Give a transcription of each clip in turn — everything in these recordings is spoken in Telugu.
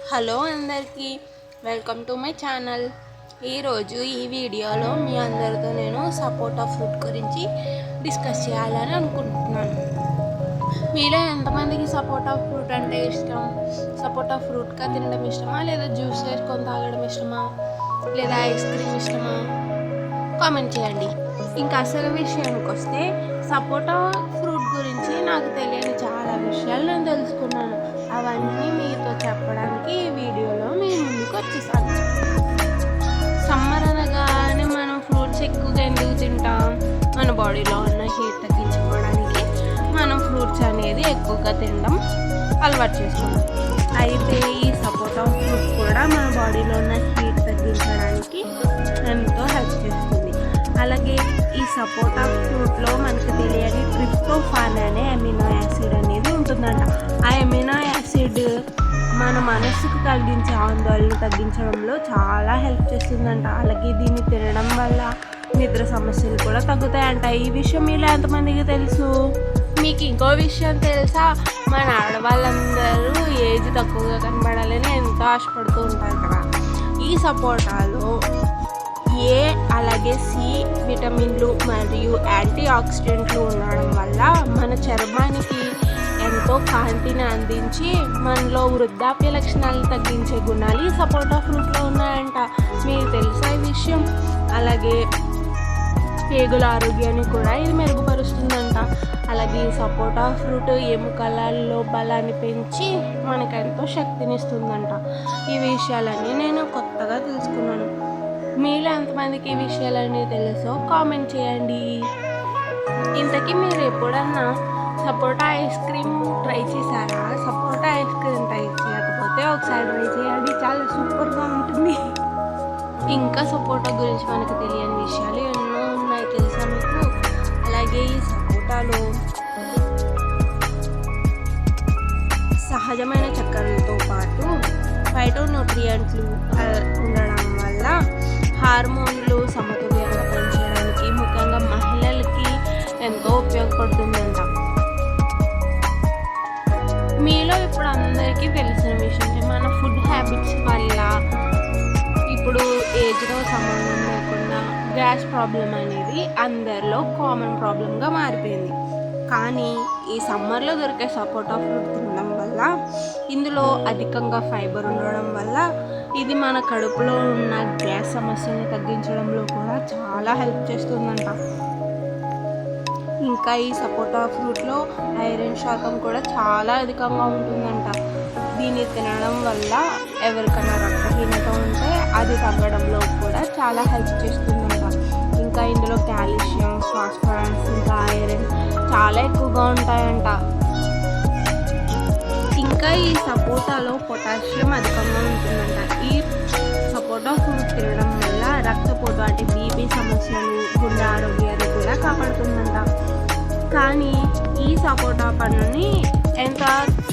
హలో అందరికీ, వెల్కమ్ టు మై ఛానల్. ఈరోజు ఈ వీడియోలో మీ అందరితో నేను సపోటా ఫ్రూట్ గురించి డిస్కస్ చేయాలని అనుకుంటున్నాను. మీలో ఎంతమందికి సపోటా ఫ్రూట్ అంటే ఇష్టం? సపోటా ఫ్రూట్గా తినడం ఇష్టమా, లేదా జ్యూస్ చేసుకొని తాగడం ఇష్టమా, లేదా ఐస్ క్రీమ్ ఇష్టమా? కామెంట్ చేయండి. ఇంకా అసలు విషయానికి వస్తే, సపోటా ఫ్రూట్ గురించి నాకు తెలియని చాలా విషయాలు నేను తెలుసుకున్నాను. అవన్నీ మీతో చెప్పడానికి ఈ వీడియోలో మీ ముందుకు వచ్చేసాను. సమ్మర్ అనగానే మనం ఫ్రూట్స్ ఎక్కువగా ఎందుకు తింటాం? మన బాడీలో ఉన్న హీట్ తగ్గించుకోవడానికి మనం ఫ్రూట్స్ అనేది ఎక్కువగా తినడం అలవాటు చేసుకున్నాం. అయితే ఈ సపోటా ఫ్రూట్ కూడా మన బాడీలో ఉన్న హీట్ తగ్గించడానికి ఎంతో హెల్ప్ చేస్తుంది. అలాగే ఈ సపోటా ఫ్రూట్లో మనకు తెలియని ట్రిప్టోఫాన్ అనే అమినో యాసిడ్ అనేది ఉంటుందంట. ఆ అమినో యాసిడ్ మన మనసుకు కలిగించే ఆందోళన తగ్గించడంలో చాలా హెల్ప్ చేస్తుందంట. అలాగే దీన్ని తినడం వల్ల నిద్ర సమస్యలు కూడా తగ్గుతాయంట. ఈ విషయం మీలో ఎంతమందికి తెలుసు? మీకు ఇంకో విషయం తెలుసా? మన ఆడవాళ్ళందరూ ఏజ్ తక్కువగా కనబడాలని ఎంతో ఆశపడుతూ ఉంటారు కదా. ఈ సపోటాలో ఏ అలాగే సి విటమిన్లు మరియు యాంటీ ఆక్సిడెంట్లు ఉండడం వల్ల మన చర్మానికి ఎంతో కాంతిని అందించి మనలో వృద్ధాప్య లక్షణాలను తగ్గించే గుణాలు ఈ సపోటా ఫ్రూట్లో ఉన్నాయంట. మీకు తెలుసా ఈ విషయం? అలాగే పేగుల ఆరోగ్యాన్ని కూడా ఇది మెరుగుపరుస్తుందంట. అలాగే ఈ సపోటా ఫ్రూట్ ఎముకలలో బలాన్ని పెంచి మనకెంతో శక్తినిస్తుందంట. ఈ విషయాలన్నీ నేను కొత్తగా తెలుసుకున్నాను. మీలో ఎంతమందికి ఈ విషయాలన్నీ తెలుసో కామెంట్ చేయండి. ఇంతకీ మీరు ఎప్పుడన్నా సపోటా ఐస్ క్రీమ్ ట్రై చేశారా? సపోటా ఐస్ క్రీమ్ ట్రై చేయకపోతే ఒకసారి ట్రై చేయండి, చాలా సూపర్గా ఉంటుంది. ఇంకా సపోటా గురించి మనకు తెలియని విషయాలు ఎన్నో ఉన్నాయి, తెలుసా మీకు? అలాగే ఈ సపోటాలో సహజమైన చక్కెరలతో పాటు ఫైటోన్యూట్రియంట్లు ఉండడం వల్ల హార్మోన్లు సమతుల్యంగా పనిచేయడానికి ముఖ్యంగా మహిళలకి ఎంతో ఉపయోగపడుతుందంట. మీలో ఇప్పుడు అందరికీ తెలిసిన విషయం, మన ఫుడ్ హ్యాబిట్స్ వల్ల ఇప్పుడు ఏజ్తో సంబంధం లేకుండా గ్యాస్ ప్రాబ్లం అనేది అందరిలో కామన్ ప్రాబ్లంగా మారిపోయింది. కానీ ఈ సమ్మర్లో దొరికే సపోటా ఫ్రూట్ తినడం వల్ల ఇందులో అధికంగా ఫైబర్ ఉండడం వల్ల ఇది మన కడుపులో ఉన్న గ్యాస్ సమస్యని తగ్గించడంలో కూడా చాలా హెల్ప్ చేస్తుందంట. ఇంకా ఈ సపోటా ఫ్రూట్లో ఐరన్ శాతం కూడా చాలా అధికంగా ఉంటుందంట. దీన్ని తినడం వల్ల ఎవరికైనా రక్తహీనత ఉంటే అది తగ్గడంలో కూడా చాలా హెల్ప్ చేస్తుందంట. ఇంకా ఇందులో కాల్షియం, ఫాస్ఫరస్, ఇంకా ఐరన్ చాలా ఎక్కువగా ఉంటాయంట. ఇంకా ఈ సపోటాలో పొటాషియం అధికంగా ఉంటుందంట. ఈ సపోటా ఫ్రూట్ తినడం వల్ల రక్తపోటు అంటే బీపీ సమస్యలు, గుండె ఆరోగ్యాన్ని కూడా కాపాడుతుందంట. కానీ ఈ సపోటా పండుని ఎంత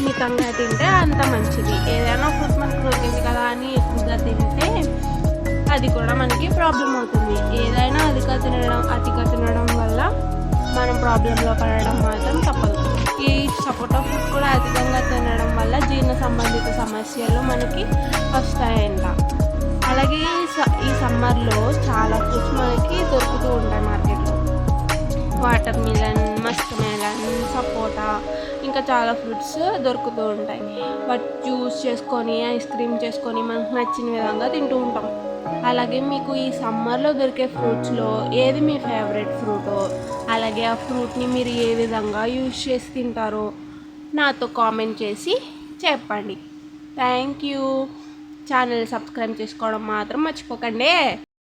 మితంగా తింటే అంత మంచిది. ఏదైనా ఫ్రూట్ మనకు దొరికింది కదా అని ఎక్కువగా తింటే అది కూడా మనకి ప్రాబ్లం అవుతుంది. ఏదైనా అతిగా తినడం వల్ల మనం ప్రాబ్లంలో పడడం మాత్రం తప్పదు. ఈ సపోటా ఫ్రూట్ కూడా అధికంగా తినడం వల్ల జీర్ణ సంబంధిత సమస్యలు మనకి వస్తాయంట. అలాగే ఈ సమ్మర్లో చాలా ఫ్రూట్స్ మనకి దొరుకుతూ ఉంటాయి మార్కెట్లో. వాటర్ మిలన్, మస్క్ మెలన్, సపోటా, ఇంకా చాలా ఫ్రూట్స్ దొరుకుతూ ఉంటాయి. బట్ జ్యూస్ చేసుకొని, ఐస్ క్రీమ్ చేసుకొని మనకు నచ్చిన విధంగా తింటూ ఉంటాం. అలాగే మీకు ఈ సమ్మర్లో దొరికే ఫ్రూట్స్లో ఏది మీ ఫేవరెట్ ఫ్రూటో, అలాగే ఆ ఫ్రూట్ని మీరు ఏ విధంగా యూజ్ చేసి తింటారో నాతో కామెంట్ చేసి చెప్పండి. Thank you. ఛానల్ సబ్స్క్రైబ్ చేసుకోవడం మాత్రం మర్చిపోకండి.